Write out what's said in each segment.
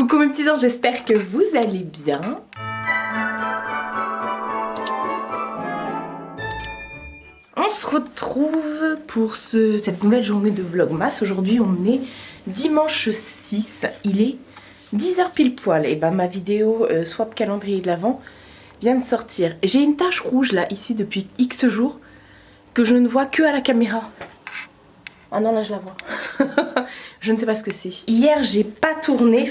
Coucou mes petits anges, j'espère que vous allez bien. On se retrouve pour cette nouvelle journée de Vlogmas. Aujourd'hui on est dimanche 6, il est 10h pile poil. Et bah ma vidéo swap calendrier de l'Avent vient de sortir. J'ai une tache rouge là, ici depuis X jours, que je ne vois que à la caméra. Ah non, là je la vois. Je ne sais pas ce que c'est. Hier j'ai pas tourné,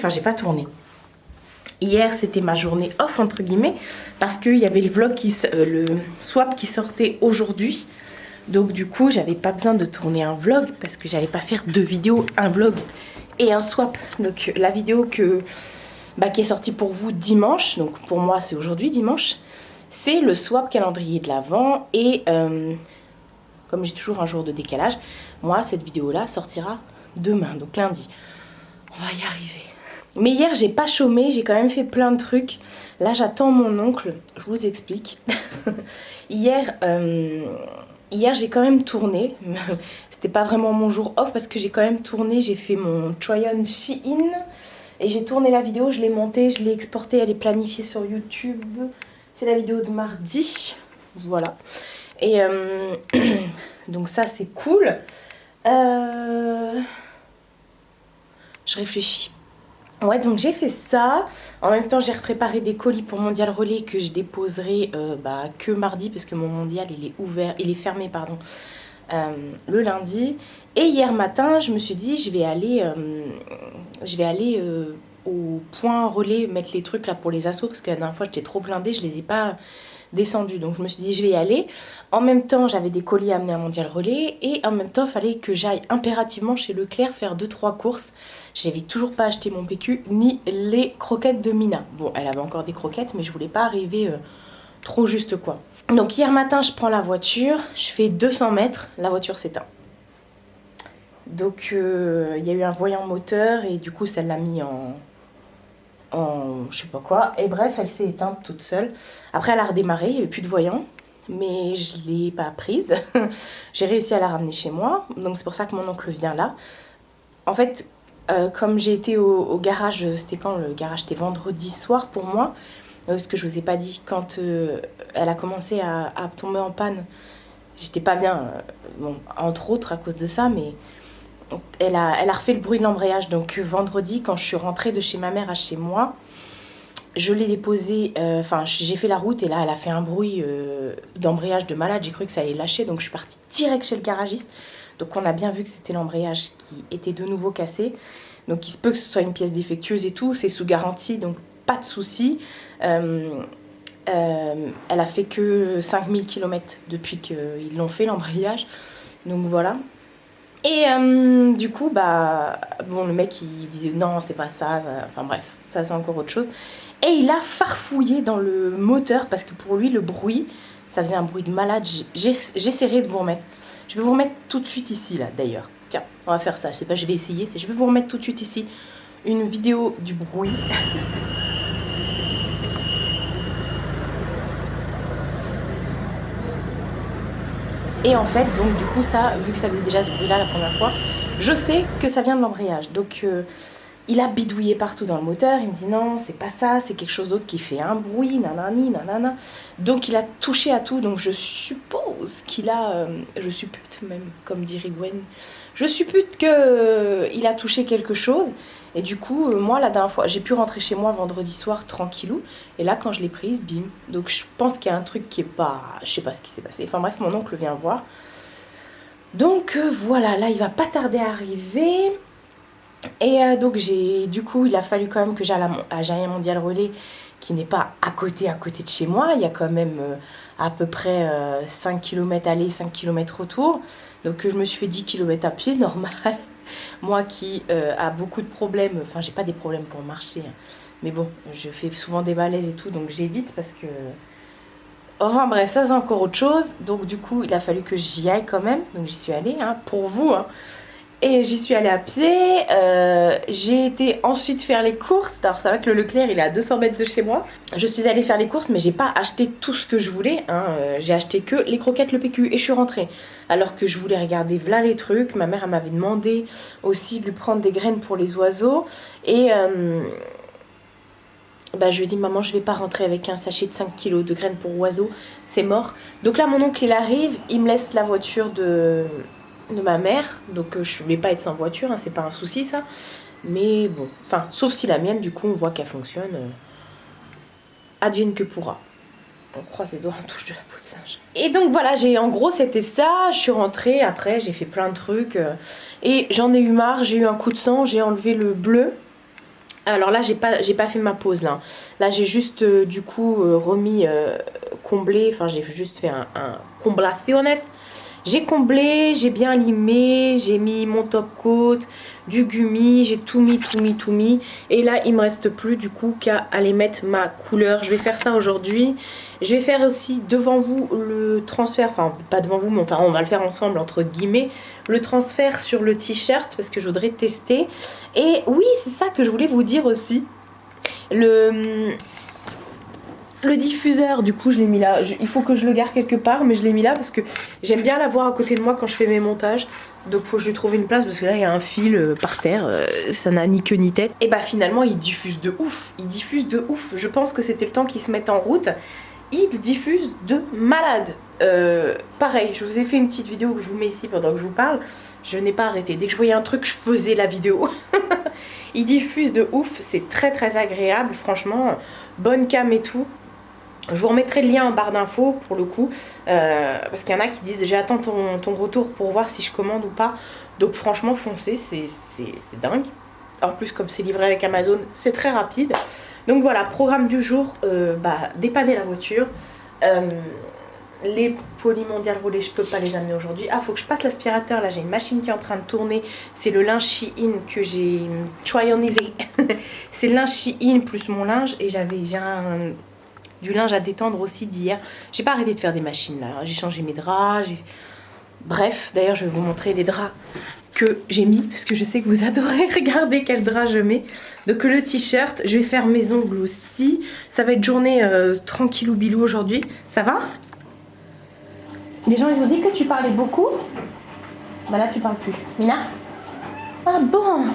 Hier c'était ma journée off entre guillemets, parce qu'il y avait le vlog le swap qui sortait aujourd'hui. Donc du coup j'avais pas besoin de tourner un vlog parce que j'allais pas faire deux vidéos, un vlog et un swap. Donc la vidéo qui est sortie pour vous dimanche, donc pour moi c'est aujourd'hui dimanche, c'est le swap calendrier de l'Avent. Et comme j'ai toujours un jour de décalage, moi cette vidéo là sortira demain, donc lundi. On va y arriver. Mais hier j'ai pas chômé, j'ai quand même fait plein de trucs. Là j'attends mon oncle, je vous explique. Hier j'ai quand même tourné. C'était pas vraiment mon jour off parce que j'ai quand même tourné. J'ai fait mon try-on Shein et j'ai tourné la vidéo, je l'ai montée, je l'ai exportée, elle est planifiée sur YouTube. C'est la vidéo de mardi, voilà. Et donc ça c'est cool. Je réfléchis. Ouais, donc j'ai fait ça. En même temps, j'ai préparé des colis pour Mondial Relais que je déposerai que mardi parce que mon Mondial il est fermé pardon, le lundi. Et hier matin, je me suis dit je vais aller au point relais mettre les trucs là pour les assos parce que la dernière fois j'étais trop blindée, je les ai pas descendu, donc je me suis dit je vais y aller. En même temps j'avais des colis à amener à Mondial Relais et en même temps il fallait que j'aille impérativement chez Leclerc faire 2-3 courses. J'avais toujours pas acheté mon PQ ni les croquettes de Mina. Bon, elle avait encore des croquettes mais je voulais pas arriver trop juste quoi. Donc hier matin je prends la voiture, je fais 200 mètres, la voiture s'éteint. Donc il y a eu un voyant moteur et du coup ça l'a mis en je sais pas quoi, et bref elle s'est éteinte toute seule. Après elle a redémarré, il n'y avait plus de voyant mais je l'ai pas prise. J'ai réussi à la ramener chez moi, donc c'est pour ça que mon oncle vient là. En fait comme j'ai été au garage, c'était quand le garage? C'était vendredi soir pour moi, parce que je vous ai pas dit, quand elle a commencé à tomber en panne, j'étais pas bien, bon, entre autres à cause de ça, mais elle a refait le bruit de l'embrayage. Donc vendredi quand je suis rentrée de chez ma mère à chez moi, je l'ai déposée, j'ai fait la route et là elle a fait un bruit d'embrayage de malade, j'ai cru que ça allait lâcher, donc je suis partie direct chez le garagiste. Donc on a bien vu que c'était l'embrayage qui était de nouveau cassé, donc il se peut que ce soit une pièce défectueuse et tout, c'est sous garantie donc pas de souci. Elle a fait que 5000 km depuis qu'ils l'ont fait l'embrayage, donc voilà. Et du coup le mec il disait non c'est pas ça, enfin bref, ça c'est encore autre chose. Et il a farfouillé dans le moteur parce que pour lui le bruit, ça faisait un bruit de malade. J'essaierai de vous remettre, je vais vous remettre tout de suite ici là d'ailleurs. Tiens, on va faire ça, je sais pas, je vais essayer, je vais vous remettre tout de suite ici une vidéo du bruit. Et en fait, donc du coup ça, vu que ça faisait déjà ce bruit là la première fois, je sais que ça vient de l'embrayage. Donc il a bidouillé partout dans le moteur, il me dit non c'est pas ça, c'est quelque chose d'autre qui fait un bruit, nanani, nanana. Donc il a touché à tout, donc je suppose qu'il a, je suppute même, comme dirait Gwen, je suppute qu'il a touché quelque chose. Et du coup, moi la dernière fois, j'ai pu rentrer chez moi vendredi soir tranquillou. Et là quand je l'ai prise, bim. Donc je pense qu'il y a un truc qui est pas, je sais pas ce qui s'est passé. Enfin bref, mon oncle vient voir. Donc voilà, là il va pas tarder à arriver. Et donc du coup il a fallu quand même que j'aille à Mondial Relais qui n'est pas à côté de chez moi. Il y a quand même à peu près 5 km aller, 5 km retour. Donc je me suis fait 10 km à pied, normal. Moi qui a beaucoup de problèmes, enfin j'ai pas des problèmes pour marcher, hein, mais bon, je fais souvent des malaises et tout, donc j'évite parce que... Enfin bref, ça c'est encore autre chose. Donc du coup, il a fallu que j'y aille quand même, donc j'y suis allée, hein, pour vous, hein. Et j'y suis allée à pied, j'ai été ensuite faire les courses. Alors c'est vrai que le Leclerc il est à 200 mètres de chez moi. Je suis allée faire les courses mais j'ai pas acheté tout ce que je voulais, hein. J'ai acheté que les croquettes, le PQ et je suis rentrée. Alors que je voulais regarder voilà les trucs, ma mère elle m'avait demandé aussi de lui prendre des graines pour les oiseaux. Et bah, je lui ai dit maman je vais pas rentrer avec un sachet de 5 kilos de graines pour oiseaux, c'est mort. Donc là mon oncle il arrive, il me laisse la voiture de ma mère, donc je vais pas être sans voiture, hein, c'est pas un souci ça. Mais bon, enfin sauf si la mienne du coup on voit qu'elle fonctionne, advienne que pourra. On croise les doigts, on touche de la peau de singe. Et donc voilà, en gros c'était ça, je suis rentrée, après j'ai fait plein de trucs. Et j'en ai eu marre, j'ai eu un coup de sang, j'ai enlevé le bleu. Alors là j'ai pas fait ma pause là. Là j'ai juste du coup remis, comblé, enfin j'ai juste fait un comblationnet. J'ai comblé, j'ai bien limé, j'ai mis mon top coat, du gummi, j'ai tout mis. Et là, il me reste plus du coup qu'à aller mettre ma couleur. Je vais faire ça aujourd'hui. Je vais faire aussi devant vous le transfert, enfin pas devant vous, mais enfin on va le faire ensemble entre guillemets, le transfert sur le t-shirt parce que je voudrais tester. Et oui, c'est ça que je voulais vous dire aussi. Le diffuseur, du coup, je l'ai mis là. Il faut que je le garde quelque part, mais je l'ai mis là parce que j'aime bien l'avoir à côté de moi quand je fais mes montages. Donc, faut que je lui trouve une place parce que là, il y a un fil par terre. Ça n'a ni queue ni tête. Et bah, finalement, il diffuse de ouf. Il diffuse de ouf. Je pense que c'était le temps qu'il se mette en route. Il diffuse de malade. Pareil, je vous ai fait une petite vidéo que je vous mets ici pendant que je vous parle. Je n'ai pas arrêté. Dès que je voyais un truc, je faisais la vidéo. Il diffuse de ouf. C'est très très agréable. Franchement, bonne cam et tout. Je vous remettrai le lien en barre d'infos pour le coup, parce qu'il y en a qui disent j'attends ton retour pour voir si je commande ou pas. Donc franchement foncez, c'est dingue. En plus comme c'est livré avec Amazon, c'est très rapide. Donc voilà, programme du jour, dépanner la voiture. Les polymondiales roulés, je peux pas les amener aujourd'hui. Ah, faut que je passe l'aspirateur, là j'ai une machine qui est en train de tourner. C'est le linge Shein que j'ai try-onisé. C'est le linge Shein plus mon linge et j'ai du linge à détendre aussi d'hier. J'ai pas arrêté de faire des machines là. J'ai changé mes draps. Bref, d'ailleurs je vais vous montrer les draps que j'ai mis. Parce que je sais que vous adorez regarder quel drap je mets. Donc le t-shirt, je vais faire mes ongles aussi. Ça va être journée tranquillou bilou aujourd'hui. Ça va? Les gens ils ont dit que tu parlais beaucoup. Bah là tu parles plus. Mina? Ah bon?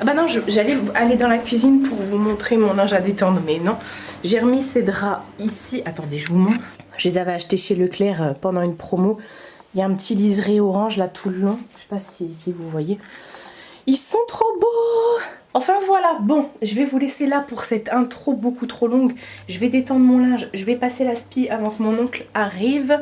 Bah non, j'allais aller dans la cuisine pour vous montrer mon linge à détendre, mais non. J'ai remis ces draps ici. Attendez, je vous montre. Je les avais achetés chez Leclerc pendant une promo. Il y a un petit liseré orange là tout le long. Je sais pas si vous voyez. Ils sont trop beaux! Enfin voilà, bon, je vais vous laisser là pour cette intro beaucoup trop longue. Je vais détendre mon linge, je vais passer l'aspi avant que mon oncle arrive.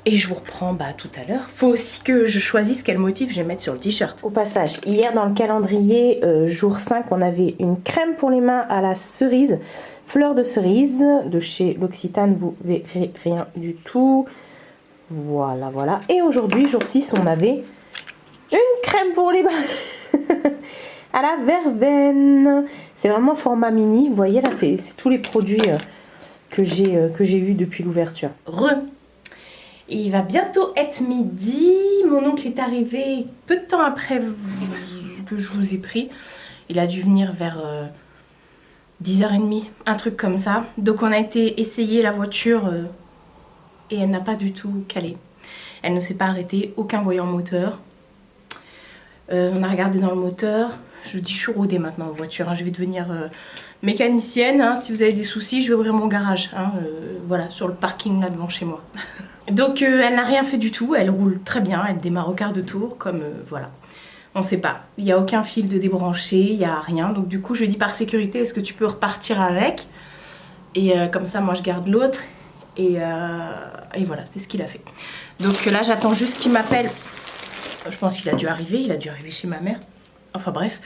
Et je vous reprends tout à l'heure. Faut aussi que je choisisse quel motif je vais mettre sur le t-shirt. Au passage, hier dans le calendrier, jour 5, on avait une crème pour les mains à la cerise. Fleur de cerise de chez l'Occitane, vous verrez rien du tout. Voilà, voilà. Et aujourd'hui, jour 6, on avait une crème pour les mains à la verveine. C'est vraiment format mini. Vous voyez là, c'est tous les produits que j'ai eu depuis l'ouverture. Il va bientôt être midi. Mon oncle est arrivé peu de temps après que je vous ai pris. Il a dû venir vers 10h30, un truc comme ça. Donc on a été essayer la voiture et elle n'a pas du tout calé. Elle ne s'est pas arrêtée, aucun voyant moteur. On a regardé dans le moteur. Je dis je suis rodée maintenant en voiture. Hein. Je vais devenir mécanicienne. Hein. Si vous avez des soucis, je vais ouvrir mon garage. Hein. Voilà, sur le parking là devant chez moi. Donc elle n'a rien fait du tout, elle roule très bien, elle démarre au quart de tour, comme voilà. On ne sait pas, il n'y a aucun fil de débranché, il n'y a rien. Donc du coup je lui dis par sécurité, est-ce que tu peux repartir avec? Et comme ça moi je garde l'autre. Et voilà, c'est ce qu'il a fait. Donc là j'attends juste qu'il m'appelle. Je pense qu'il a dû arriver, il a dû arriver chez ma mère. Enfin bref.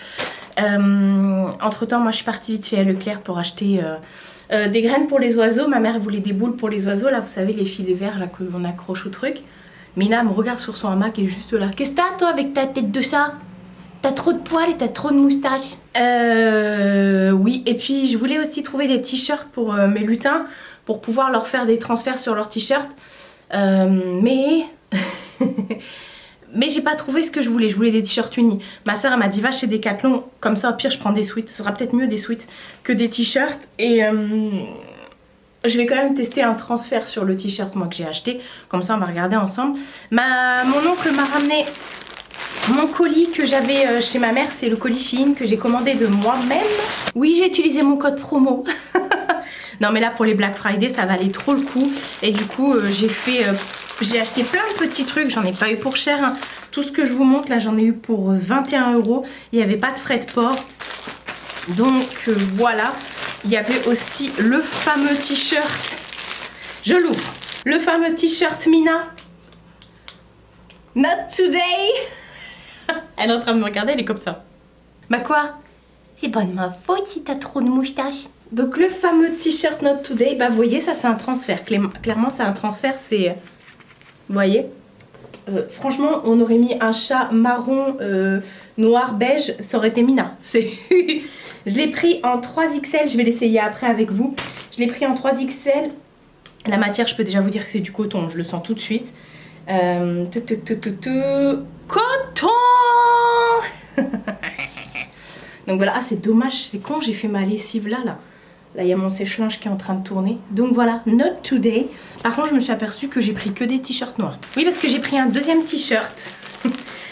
Entre temps moi je suis partie vite fait à Leclerc pour acheter... des graines pour les oiseaux. Ma mère voulait des boules pour les oiseaux. Là, vous savez, les filets verts là qu'on accroche au truc. Mina me regarde sur son hamac et est juste là. Qu'est-ce que t'as, toi, avec ta tête de ça? T'as trop de poils et t'as trop de moustaches. Oui. Et puis, je voulais aussi trouver des t-shirts pour mes lutins. Pour pouvoir leur faire des transferts sur leurs t-shirts. Mais... Mais j'ai pas trouvé ce que je voulais. Je voulais des t-shirts unis. Ma soeur elle m'a dit va chez Decathlon. Comme ça au pire je prends des sweats. Ce sera peut-être mieux des sweats que des t-shirts. Et je vais quand même tester un transfert sur le t-shirt moi que j'ai acheté. Comme ça on va regarder ensemble. Mon oncle m'a ramené Mon colis que j'avais chez ma mère, c'est le colis Shein que j'ai commandé de moi-même. Oui, j'ai utilisé mon code promo. Non mais là pour les Black Friday ça valait trop le coup. Et du coup j'ai acheté plein de petits trucs, j'en ai pas eu pour cher, hein. Tout ce que je vous montre là j'en ai eu pour 21 €. Il n'y avait pas de frais de port. Donc voilà. Il y avait aussi le fameux t-shirt. Je l'ouvre. Le fameux t-shirt Mina. Not today. Elle est en train de me regarder, elle est comme ça. Bah quoi? C'est pas de ma faute si t'as trop de moustaches. Donc le fameux t-shirt Not Today, bah vous voyez ça c'est un transfert. Clairement c'est un transfert, c'est... Vous voyez franchement on aurait mis un chat marron, noir, beige, ça aurait été Mina. Je l'ai pris en 3XL, je vais l'essayer après avec vous. Je l'ai pris en 3XL. La matière je peux déjà vous dire que c'est du coton, je le sens tout de suite. Coton. Donc voilà, ah c'est dommage, c'est con, j'ai fait ma lessive là. Là, il y a mon sèche-linge qui est en train de tourner. Donc voilà, not today. Par contre, je me suis aperçue que j'ai pris que des t-shirts noirs. Oui, parce que j'ai pris un deuxième t-shirt.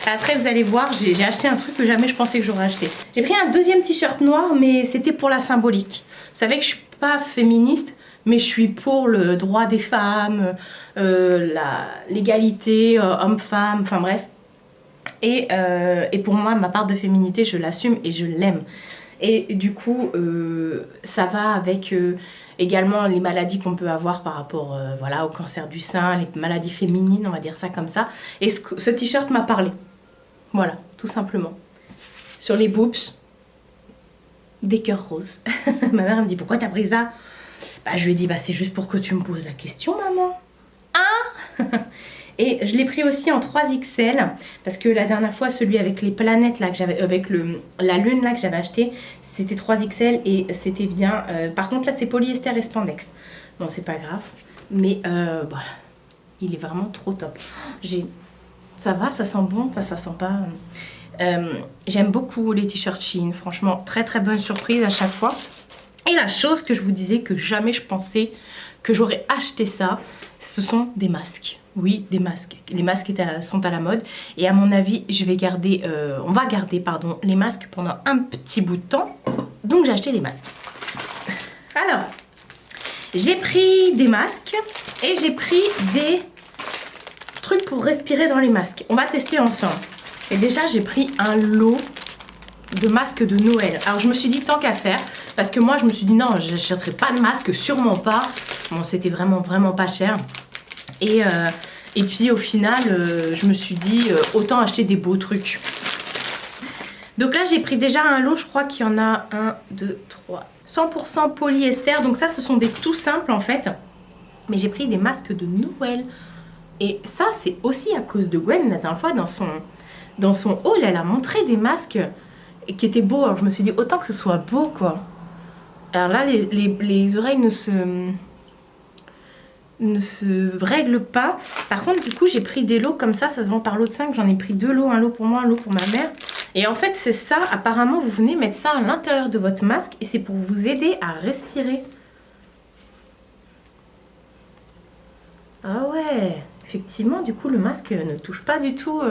Après, vous allez voir, j'ai acheté un truc que jamais je pensais que j'aurais acheté. J'ai pris un deuxième t-shirt noir, mais c'était pour la symbolique. Vous savez que je suis pas féministe, mais je suis pour le droit des femmes, l'égalité homme-femme, enfin bref. Et pour moi, ma part de féminité, je l'assume et je l'aime. Et du coup, ça va avec également les maladies qu'on peut avoir par rapport voilà, au cancer du sein, les maladies féminines, on va dire ça comme ça. Et ce t-shirt m'a parlé. Voilà, tout simplement. Sur les boobs, des cœurs roses. Ma mère me dit, pourquoi t'as pris ça? Bah, je lui ai dit, bah, c'est juste pour que tu me poses la question, maman. Hein? Et je l'ai pris aussi en 3XL parce que la dernière fois celui avec les planètes là que j'avais avec la lune là que j'avais acheté c'était 3XL et c'était bien. Par contre là c'est polyester et spandex. Bon c'est pas grave mais bah, il est vraiment trop top. Ça va, ça sent bon, enfin ça sent pas. J'aime beaucoup les t-shirts Shein, franchement très très bonne surprise à chaque fois. Et la chose que je vous disais que jamais je pensais que j'aurais acheté ça, ce sont des masques. Oui, des masques. Les masques sont à la mode. Et à mon avis, on va garder pardon, les masques pendant un petit bout de temps. Donc j'ai acheté des masques. Alors, j'ai pris des masques et j'ai pris des trucs pour respirer dans les masques. On va tester ensemble. Et déjà, j'ai pris un lot de masques de Noël. Alors je me suis dit tant qu'à faire, parce que moi je me suis dit non, je n'achèterai pas de masque, sûrement pas. Bon, c'était vraiment pas cher. Et puis au final, je me suis dit autant acheter des beaux trucs. Donc là j'ai pris déjà un lot, je crois qu'il y en a 1, 2, 3, 100% polyester. Donc ça ce sont des tout simples en fait. Mais j'ai pris des masques de Noël. Et ça c'est aussi à cause de Gwen. La dernière fois dans son haul, elle a montré des masques qui étaient beaux. Alors je me suis dit autant que ce soit beau quoi. Alors là les oreilles ne se règlent pas. Par contre du coup j'ai pris des lots comme ça se vend par lot de 5. J'en ai pris 2 lots, un lot pour moi, un lot pour ma mère. Et en fait c'est ça, apparemment vous venez mettre ça à l'intérieur de votre masque et c'est pour vous aider à respirer. Ah ouais, effectivement du coup le masque ne touche pas du tout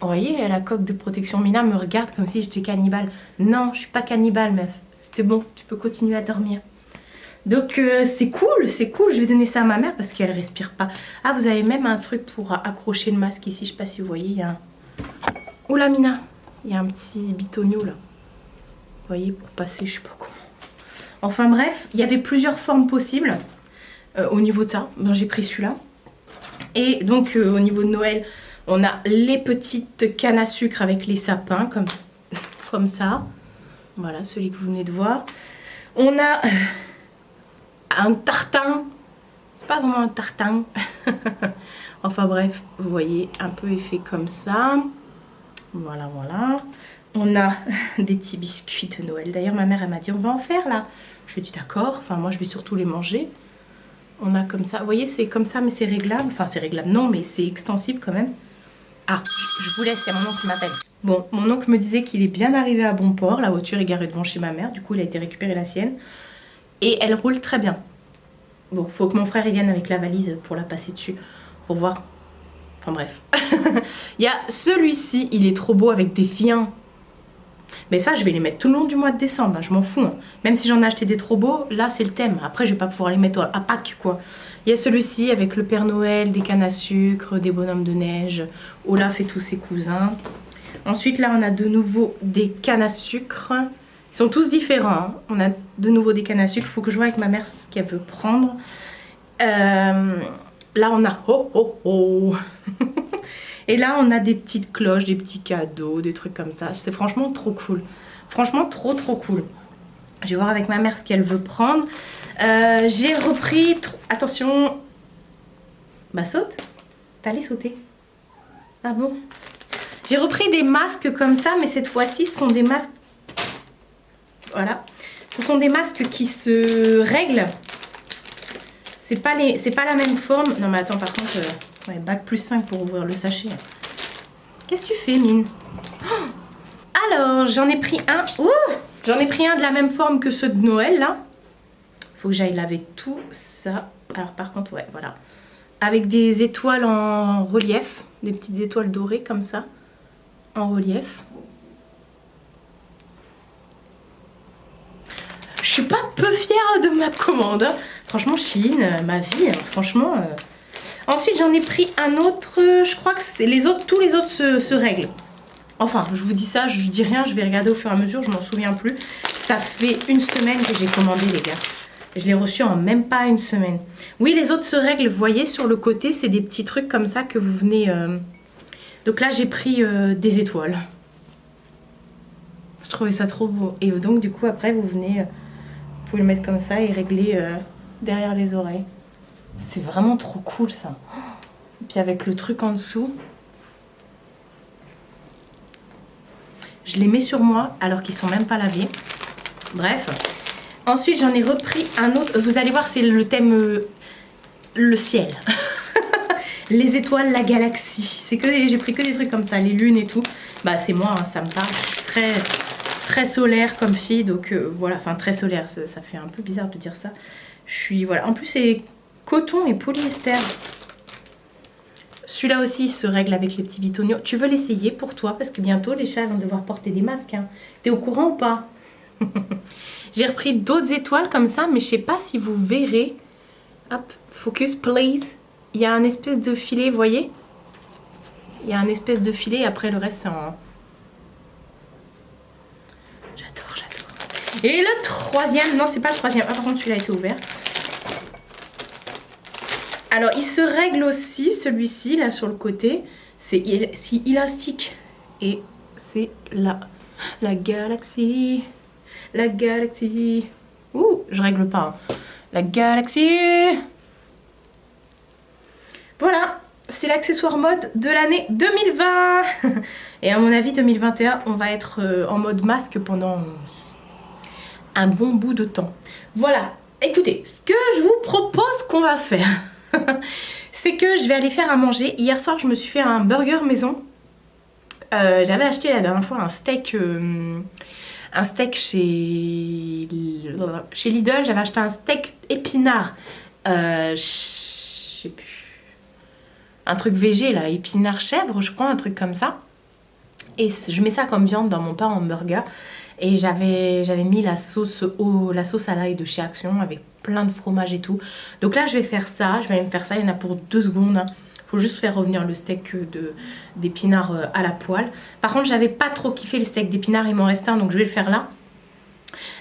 Vous voyez, la coque de protection. Mina me regarde comme si j'étais cannibale. Non, je suis pas cannibale, meuf. C'est bon, tu peux continuer à dormir. Donc c'est cool, c'est cool. Je vais donner ça à ma mère parce qu'elle respire pas. Ah, vous avez même un truc pour accrocher le masque ici. Je sais pas si vous voyez, il y a un... Oula, Mina, il y a un petit bitonio là. Vous voyez, pour passer, je sais pas comment. Enfin bref, il y avait plusieurs formes possibles au niveau de ça. Bon, j'ai pris celui-là. Et donc au niveau de Noël... On a les petites cannes à sucre avec les sapins, comme ça. Voilà, celui que vous venez de voir. On a un tartin. Pas vraiment un tartin. Enfin bref, vous voyez, un peu effet comme ça. Voilà, voilà. On a des petits biscuits de Noël. D'ailleurs, ma mère, elle m'a dit, on va en faire là. Je lui ai dit, d'accord. Enfin, moi, je vais surtout les manger. On a comme ça. Vous voyez, c'est comme ça, mais c'est réglable. Enfin, c'est réglable, non, mais c'est extensible quand même. Ah, je vous laisse, il y a mon oncle qui m'appelle. Bon, mon oncle me disait qu'il est bien arrivé à bon port. La voiture est garée devant chez ma mère. Du coup, il a été récupéré la sienne. Et elle roule très bien. Bon, faut que mon frère vienne avec la valise pour la passer dessus. Pour voir. Enfin bref. Il y a celui-ci, il est trop beau avec des fiens. Mais ça, je vais les mettre tout le long du mois de décembre, hein, je m'en fous. Hein. Même si j'en ai acheté des trop beaux, là c'est le thème. Après, je vais pas pouvoir les mettre à Pâques, quoi. Il y a celui-ci avec le Père Noël, des cannes à sucre, des bonhommes de neige, Olaf et tous ses cousins. Ensuite, là, on a de nouveau des cannes à sucre. Ils sont tous différents. Hein. On a de nouveau des cannes à sucre. Il faut que je vois avec ma mère ce qu'elle veut prendre. Là, on a ho ho ho. Et là, on a des petites cloches, des petits cadeaux, des trucs comme ça. C'est franchement trop cool. Franchement, trop cool. Je vais voir avec ma mère ce qu'elle veut prendre. J'ai repris... Attention. Bah, saute. T'allais sauter. Ah bon? J'ai repris des masques comme ça, mais cette fois-ci, ce sont des masques... Voilà. Ce sont des masques qui se règlent. C'est pas la même forme. Non, mais attends, par contre... Ouais, bac plus 5 pour ouvrir le sachet. Qu'est-ce que tu fais, Mine? Oh, alors, j'en ai pris un. Ouh, j'en ai pris un de la même forme que ceux de Noël, là. Faut que j'aille laver tout ça. Alors, par contre, ouais, voilà. Avec des étoiles en relief. Des petites étoiles dorées, comme ça. En relief. Je suis pas peu fière de ma commande. Hein. Franchement, Chine, ma vie, hein, franchement... Ensuite, j'en ai pris un autre, je crois que c'est les autres, tous les autres se règlent. Enfin, je vous dis ça, je dis rien, je vais regarder au fur et à mesure, je m'en souviens plus. Ça fait une semaine que j'ai commandé, les gars. Je l'ai reçu en même pas une semaine. Oui, les autres se règlent, vous voyez, sur le côté, c'est des petits trucs comme ça que vous venez... Donc là, j'ai pris des étoiles. Je trouvais ça trop beau. Et donc, du coup, après, vous venez... vous pouvez le mettre comme ça et régler derrière les oreilles. C'est vraiment trop cool ça. Et puis avec le truc en dessous. Je les mets sur moi alors qu'ils sont même pas lavés. Bref. Ensuite j'en ai repris un autre. Vous allez voir c'est le thème le ciel. Les étoiles, la galaxie. C'est que j'ai pris que des trucs comme ça. Les lunes et tout. Bah c'est moi, hein, ça me parle. Je suis très solaire comme fille. Donc voilà. Enfin très solaire. Ça fait un peu bizarre de dire ça. Je suis... Voilà. En plus c'est... coton et polyester. Celui-là aussi il se règle avec les petits bitoniaux. Tu veux l'essayer pour toi? Parce que bientôt les chats vont devoir porter des masques. Hein. T'es au courant ou pas? J'ai repris d'autres étoiles comme ça, mais je sais pas si vous verrez. Hop, focus please. Il y a un espèce de filet, vous voyez? Il y a un espèce de filet et après le reste c'est en... J'adore. Et le troisième, non c'est pas le troisième. Ah par contre celui-là a été ouvert. Alors, il se règle aussi, celui-ci, là, sur le côté. C'est élastique. Et c'est la galaxie. La galaxie. Ouh, je règle pas. Hein. La galaxie. Voilà, c'est l'accessoire mode de l'année 2020. Et à mon avis, 2021, on va être en mode masque pendant un bon bout de temps. Voilà, écoutez, ce que je vous propose qu'on va faire... c'est que je vais aller faire à manger. Hier soir je me suis fait un burger maison. J'avais acheté la dernière fois un steak chez Lidl. J'avais acheté un steak épinard, je sais plus, un truc végé là, épinard chèvre je crois, un truc comme ça. Et je mets ça comme viande dans mon pain en burger. Et j'avais mis la sauce à l'ail de chez Action avec plein de fromage et tout. Donc là je vais faire ça, je vais aller me faire ça, il y en a pour 2 secondes. Hein. Faut juste faire revenir le steak d'épinards à la poêle. Par contre j'avais pas trop kiffé le steak d'épinards, il m'en reste un donc je vais le faire là.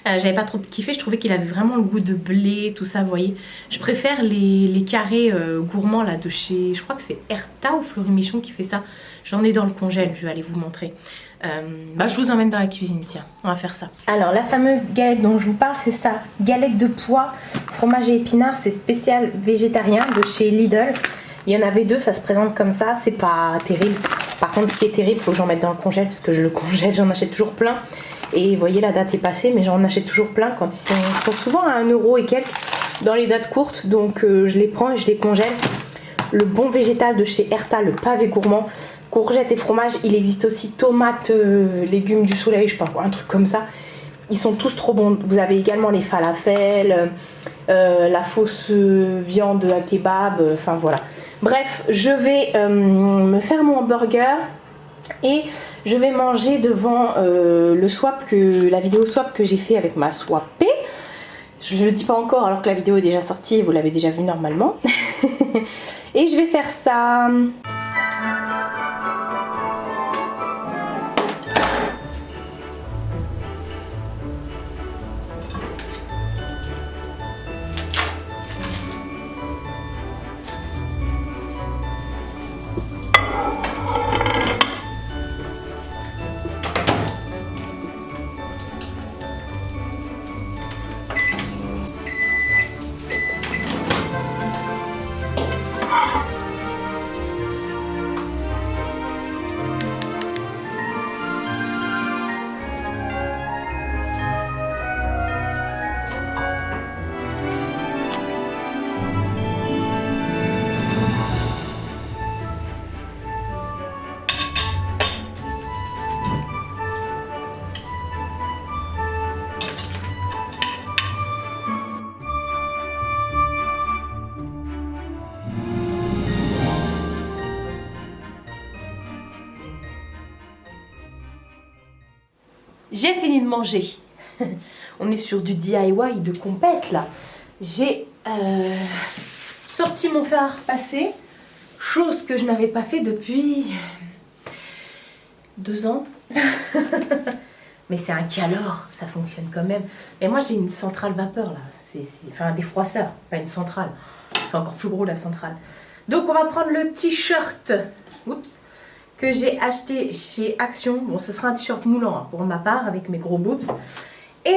J'avais pas trop kiffé, je trouvais qu'il avait vraiment le goût de blé, tout ça, vous voyez. Je préfère les carrés gourmands là de chez, je crois que c'est Erta ou Fleury Michon qui fait ça. J'en ai dans le congèle, je vais aller vous montrer. Je vous emmène dans la cuisine, tiens, on va faire ça. Alors la fameuse galette dont je vous parle, c'est ça. Galette de pois, fromage et épinards, c'est spécial végétarien de chez Lidl. Il y en avait 2, ça se présente comme ça, c'est pas terrible. Par contre ce qui est terrible, il faut que j'en mette dans le congèle parce que je le congèle, j'en achète toujours plein. Et vous voyez la date est passée, mais j'en achète toujours plein quand ils sont souvent à 1 € et quelques dans les dates courtes. Donc je les prends et je les congèle. Le bon végétal de chez Erta, le pavé gourmand. Courgettes et fromage, il existe aussi tomates, légumes du soleil, je sais pas, un truc comme ça. Ils sont tous trop bons. Vous avez également les falafels, la fausse viande à kebab, enfin voilà. Bref, je vais me faire mon hamburger et je vais manger devant la vidéo swap que j'ai fait avec ma swappée. Je ne le dis pas encore alors que la vidéo est déjà sortie, vous l'avez déjà vue normalement. Et je vais faire ça. J'ai fini de manger. On est sur du DIY de compète là. J'ai sorti mon fer à repasser, chose que je n'avais pas fait depuis 2 ans. Mais c'est un calor, ça fonctionne quand même. Et moi j'ai une centrale vapeur là, enfin un défroisseur, pas une centrale. C'est encore plus gros la centrale. Donc on va prendre le t-shirt. Oups. Que j'ai acheté chez Action. Bon, ce sera un t-shirt moulant hein, pour ma part avec mes gros boobs. Et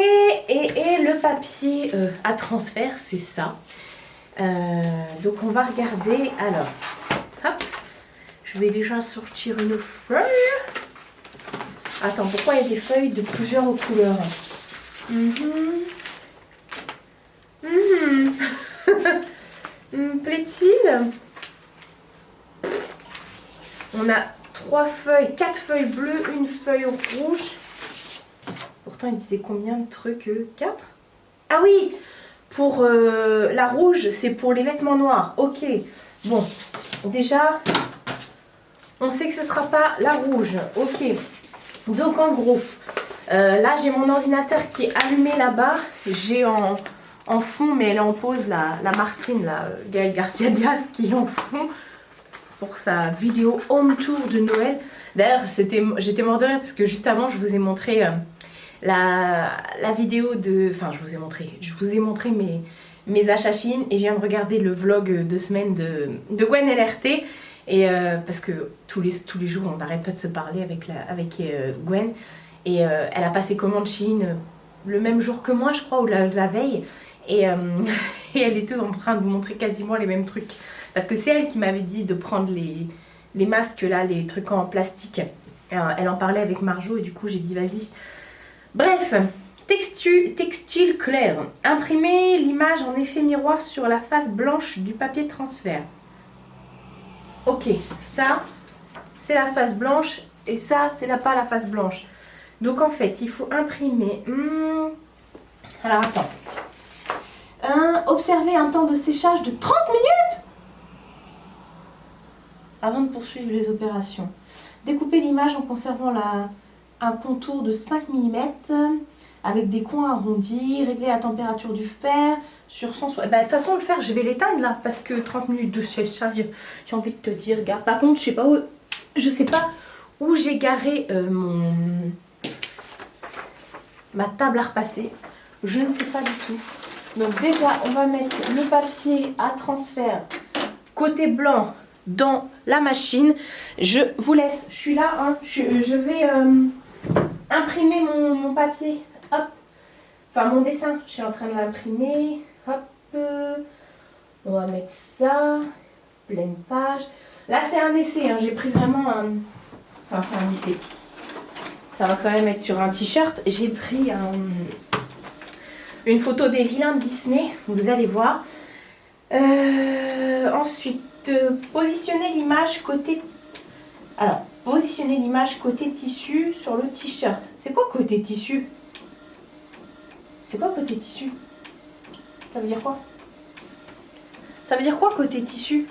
le papier à transfert, c'est ça. Donc on va regarder. Alors, hop, je vais déjà sortir une feuille. Attends, pourquoi il y a des feuilles de plusieurs couleurs? Plaît-il? On a 4 feuilles bleues, une feuille rouge. Pourtant, il disait combien de trucs? 4? Ah oui, pour la rouge, c'est pour les vêtements noirs. Ok, bon, déjà, on sait que ce ne sera pas la rouge. Ok, donc en gros, là, j'ai mon ordinateur qui est allumé là-bas. J'ai en fond, mais elle est en pause, la Martine, là, Gaëlle Garcia Diaz, qui est en fond pour sa vidéo home tour de Noël. D'ailleurs, j'étais mort de rire parce que juste avant, je vous ai montré la vidéo de... Enfin, je vous ai montré mes achats Chine et je viens de regarder le vlog de semaine de Gwen LRT. Et parce que tous les jours, on n'arrête pas de se parler avec Gwen. Et elle a passé commande Chine le même jour que moi, je crois, ou la veille. Et elle était en train de vous montrer quasiment les mêmes trucs. Parce que c'est elle qui m'avait dit de prendre les masques là, les trucs en plastique. Elle en parlait avec Marjo et du coup j'ai dit vas-y. Bref, textile clair. Imprimer l'image en effet miroir sur la face blanche du papier de transfert. Ok, ça c'est la face blanche et ça c'est pas la face blanche. Donc en fait il faut imprimer... Alors attends. Observer un temps de séchage de 30 minutes avant de poursuivre les opérations. Découper l'image en conservant un contour de 5 mm avec des coins arrondis. Régler la température du fer sur 160. Bah, de toute façon, le fer, je vais l'éteindre là parce que 30 minutes de séchage, j'ai envie de te dire, regarde. Par contre, je sais pas où j'ai garé ma table à repasser. Je ne sais pas du tout. Donc déjà, on va mettre le papier à transfert côté blanc dans la machine. Je vous laisse, je suis là, hein. Je vais imprimer mon papier. Hop. Enfin, mon dessin, je suis en train de l'imprimer. Hop. On va mettre ça. Pleine page. Là, c'est un essai, hein. J'ai pris vraiment un... Enfin, c'est un essai. Ça va quand même être sur un t-shirt. J'ai pris une photo des vilains de Disney, vous allez voir. Ensuite, positionner l'image côté... Alors, positionner l'image côté tissu sur le t-shirt. C'est quoi côté tissu? C'est quoi côté tissu? Ça veut dire quoi? Ça veut dire quoi côté tissu?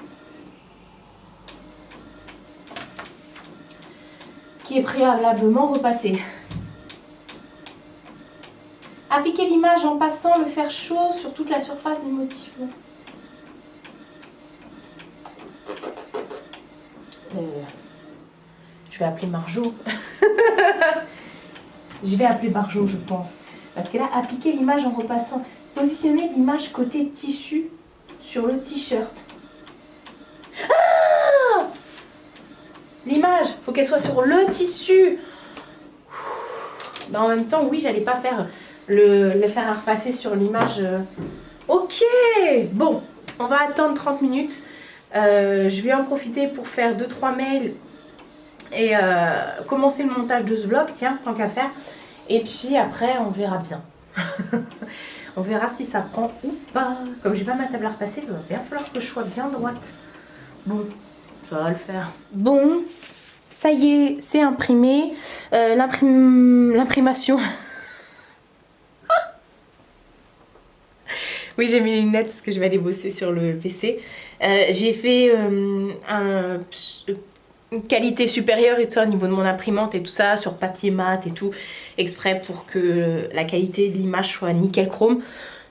qui est préalablement repassé. Appliquer l'image en passant le fer chaud sur toute la surface du motif. Je vais appeler Marjo. Je vais appeler Marjo, je pense. Parce que là, appliquer l'image en repassant. Positionner l'image côté tissu sur le t-shirt. Ah, l'image, faut qu'elle soit sur le tissu. Mais en même temps, oui, j'allais pas faire le faire à repasser sur l'image. Ok, bon, on va attendre 30 minutes. Je vais en profiter pour faire 2-3 mails et commencer le montage de ce vlog, tiens, tant qu'à faire. Et puis après, on verra bien. On verra si ça prend ou pas. Comme j'ai pas ma table à repasser, il va bien falloir que je sois bien droite. Bon, ça va le faire. Bon, ça y est, c'est imprimé. L'imprimation. Oui, j'ai mis les lunettes parce que je vais aller bosser sur le PC. J'ai fait une qualité supérieure et tout ça au niveau de mon imprimante et tout ça, sur papier mat et tout, exprès pour que la qualité de l'image soit nickel chrome.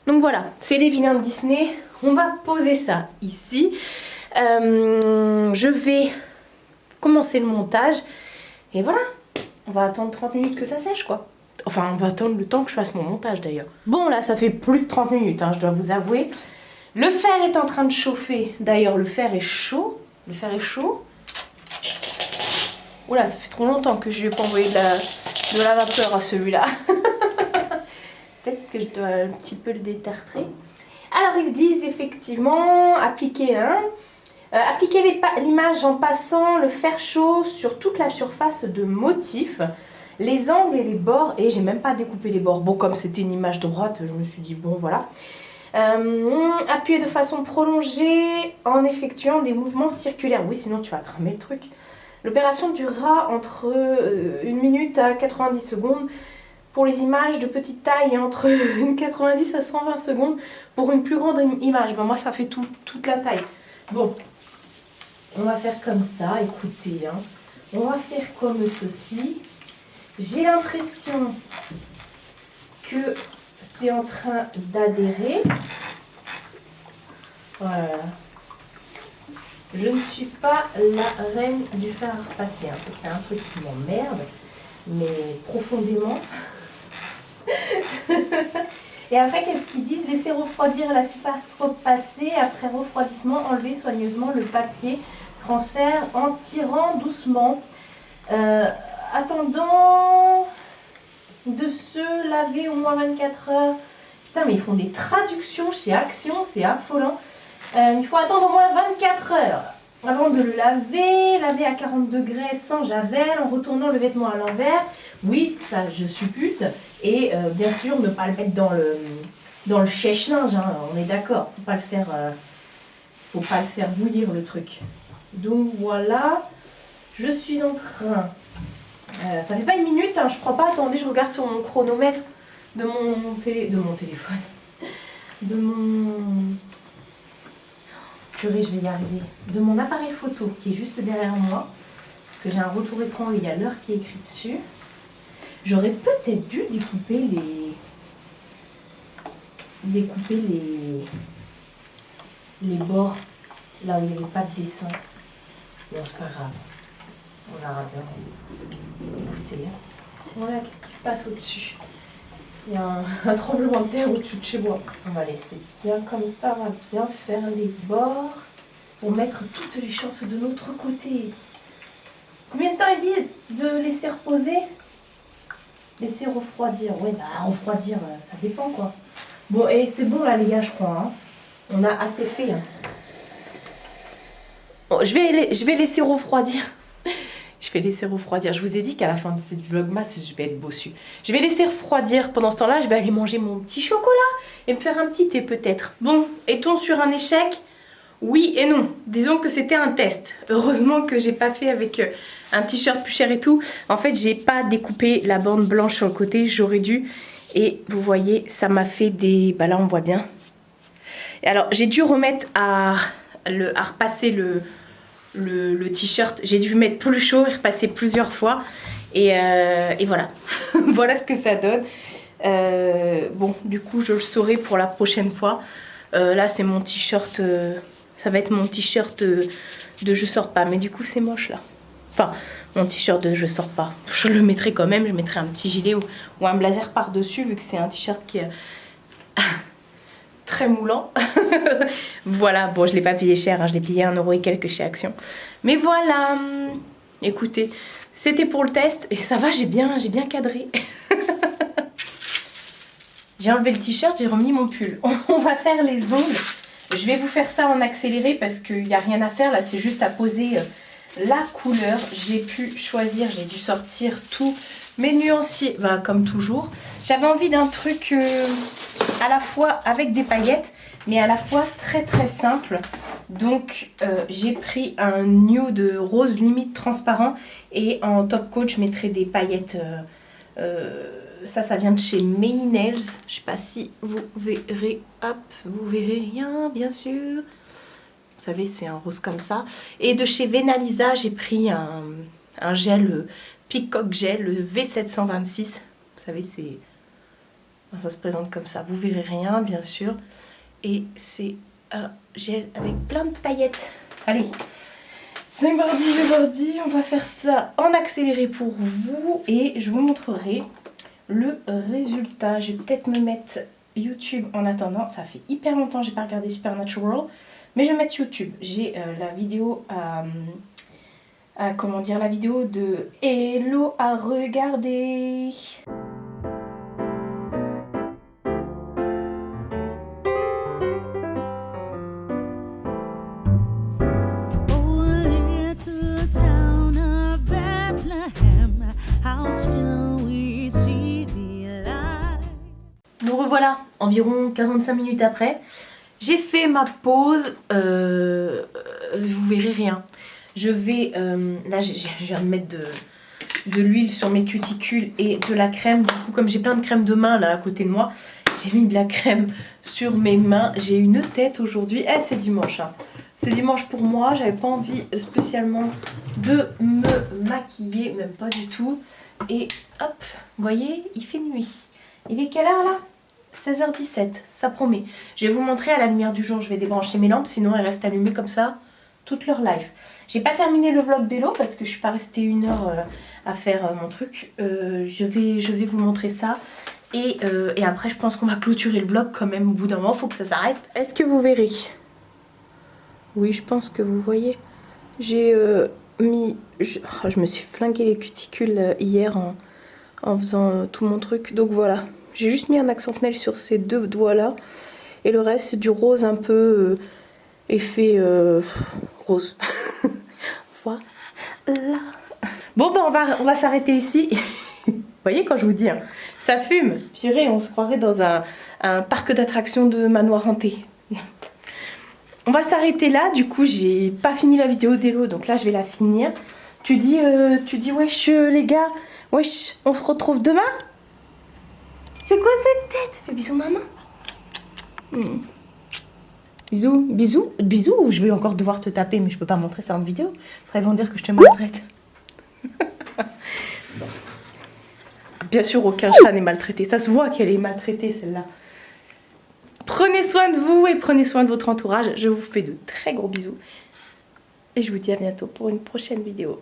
Donc voilà, c'est les vilains de Disney. On va poser ça ici. Je vais commencer le montage. Et voilà, on va attendre 30 minutes que ça sèche quoi. Enfin, on va attendre le temps que je fasse mon montage d'ailleurs. Bon, là, ça fait plus de 30 minutes, hein, je dois vous avouer. Le fer est en train de chauffer. D'ailleurs, le fer est chaud. Le fer est chaud. Oula, ça fait trop longtemps que je lui ai pas envoyé de la vapeur à celui-là. Peut-être que je dois un petit peu le détartrer. Alors, ils disent effectivement, appliquer l'image en passant le fer chaud sur toute la surface de motif. Les angles et les bords, et j'ai même pas découpé les bords. Bon, comme c'était une image droite, je me suis dit bon voilà. Appuyer de façon prolongée en effectuant des mouvements circulaires. Oui, sinon tu vas cramer le truc. L'opération durera entre 1 minute à 90 secondes pour les images de petite taille et entre 90 à 120 secondes pour une plus grande image. Ben, moi, ça fait toute la taille. Bon, on va faire comme ça, écoutez. Hein. On va faire comme ceci. J'ai l'impression que c'est en train d'adhérer. Voilà. Je ne suis pas la reine du fer à repasser. Hein. C'est un truc qui m'emmerde, mais profondément. Et après, qu'est-ce qu'ils disent? Laisser refroidir la surface repassée. Après refroidissement, enlever soigneusement le papier. Transfert en tirant doucement. Attendant de se laver au moins 24 heures. Putain, mais ils font des traductions chez Action, c'est affolant. Il faut attendre au moins 24 heures avant de le laver. Laver à 40 degrés sans javel en retournant le vêtement à l'envers. Oui, ça je suppute. Et bien sûr, ne pas le mettre dans le sèche-linge, hein, on est d'accord. Faut pas le faire bouillir le truc. Donc voilà, je suis en train... ça fait pas 1 minute, hein, je crois pas. Attendez, je regarde sur mon chronomètre de mon téléphone. De mon... Purée, je vais y arriver. De mon appareil photo qui est juste derrière moi. Parce que j'ai un retour écran, il y a l'heure qui est écrite dessus. J'aurais peut-être dû découper les bords là où il n'y avait pas de dessin. Bon, c'est pas grave. On verra bien. Écoutez, voilà qu'est-ce qui se passe au-dessus. Il y a un tremblement de terre au-dessus de chez moi. On va laisser bien comme ça, on va bien faire les bords pour mettre toutes les chances de notre côté. Combien de temps ils disent de laisser reposer? Laisser refroidir. Ouais, bah refroidir, ça dépend quoi. Bon, et c'est bon là les gars, je crois. Hein. On a assez fait. Hein. Bon, je vais laisser refroidir. Je vais laisser refroidir. Je vous ai dit qu'à la fin de cette vlogmas, je vais être bossu. Je vais laisser refroidir. Pendant ce temps-là, je vais aller manger mon petit chocolat et me faire un petit thé peut-être. Bon, est-on sur un échec? Oui et non. Disons que c'était un test. Heureusement que j'ai pas fait avec un t-shirt plus cher et tout. En fait, j'ai pas découpé la bande blanche sur le côté. J'aurais dû. Et vous voyez, ça m'a fait des... Bah là, on voit bien. Et alors, j'ai dû remettre à repasser le t-shirt. J'ai dû mettre plus chaud et repasser plusieurs fois. Et voilà. Voilà ce que ça donne. Bon, du coup, je le saurai pour la prochaine fois. Là, c'est mon t-shirt. Ça va être mon t-shirt de je sors pas. Mais du coup, c'est moche là. Enfin, mon t-shirt de je sors pas. Je le mettrai quand même. Je mettrai un petit gilet ou un blazer par-dessus, vu que c'est un t-shirt qui est très moulant. Voilà, bon, je l'ai pas payé cher. Hein, je l'ai payé 1 € et quelques chez Action. Mais voilà. Écoutez, c'était pour le test. Et ça va, j'ai bien cadré. J'ai enlevé le t-shirt, j'ai remis mon pull. On va faire les ongles. Je vais vous faire ça en accéléré parce qu'il n'y a rien à faire. Là, c'est juste à poser la couleur. J'ai pu choisir, j'ai dû sortir tous mes nuanciers, bah, comme toujours. J'avais envie d'un truc à la fois avec des paillettes, mais à la fois très très simple. Donc, j'ai pris un nude rose limite transparent. Et en top coat, je mettrai des paillettes... ça vient de chez May Nails. Je sais pas si vous verrez. Hop, vous verrez rien, bien sûr. Vous savez, c'est un rose comme ça. Et de chez Venalisa, j'ai pris un gel Peacock Gel, le V726. Vous savez, c'est... ça se présente comme ça. Vous verrez rien, bien sûr. Et c'est un gel avec plein de paillettes. Allez, c'est parti, on va faire ça en accéléré pour vous. Et je vous montrerai le résultat. Je vais peut-être me mettre YouTube en attendant. Ça fait hyper longtemps que j'ai pas regardé Supernatural, mais je vais mettre YouTube. J'ai la vidéo comment dire, la vidéo de Hello à regarder. Nous revoilà environ 45 minutes après. J'ai fait ma pause. Vous verrez rien. Je vais... là, je viens de mettre de l'huile sur mes cuticules et de la crème. Du coup, comme j'ai plein de crème de main là à côté de moi, j'ai mis de la crème sur mes mains. J'ai une tête aujourd'hui. Eh, c'est dimanche. Hein. C'est dimanche pour moi. J'avais pas envie spécialement de me maquiller. Même pas du tout. Et hop, vous voyez, il fait nuit. Il est quelle heure là ? 16h17, ça promet. Je vais vous montrer à la lumière du jour. Je vais débrancher mes lampes, sinon elles restent allumées comme ça toute leur life. J'ai pas terminé le vlog d'Hello parce que je suis pas restée 1 heure à faire mon truc. Je vais vous montrer ça. Et après, je pense qu'on va clôturer le vlog quand même. Au bout d'un moment, il faut que ça s'arrête. Est-ce que vous verrez? Oui, je pense que vous voyez. J'ai mis... Je me suis flingué les cuticules hier en faisant tout mon truc. Donc voilà. J'ai juste mis un accentuel sur ces 2 doigts-là. Et le reste, c'est du rose un peu effet rose. Voilà. Bon, ben on va s'arrêter ici. Vous voyez quand je vous dis, hein, ça fume. Purée, on se croirait dans un parc d'attractions de manoir hanté. On va s'arrêter là. Du coup, j'ai pas fini la vidéo d'Hello. Donc là, je vais la finir. Tu dis wesh les gars. Wesh, on se retrouve demain. C'est quoi cette tête? Fais bisous maman. Bisous, bisous, bisous. Ou je vais encore devoir te taper, mais je peux pas montrer ça en vidéo. Après ils vont dire que je te maltraite. Bien sûr, aucun chat n'est maltraité. Ça se voit qu'elle est maltraitée celle-là. Prenez soin de vous et prenez soin de votre entourage. Je vous fais de très gros bisous. Et je vous dis à bientôt pour une prochaine vidéo.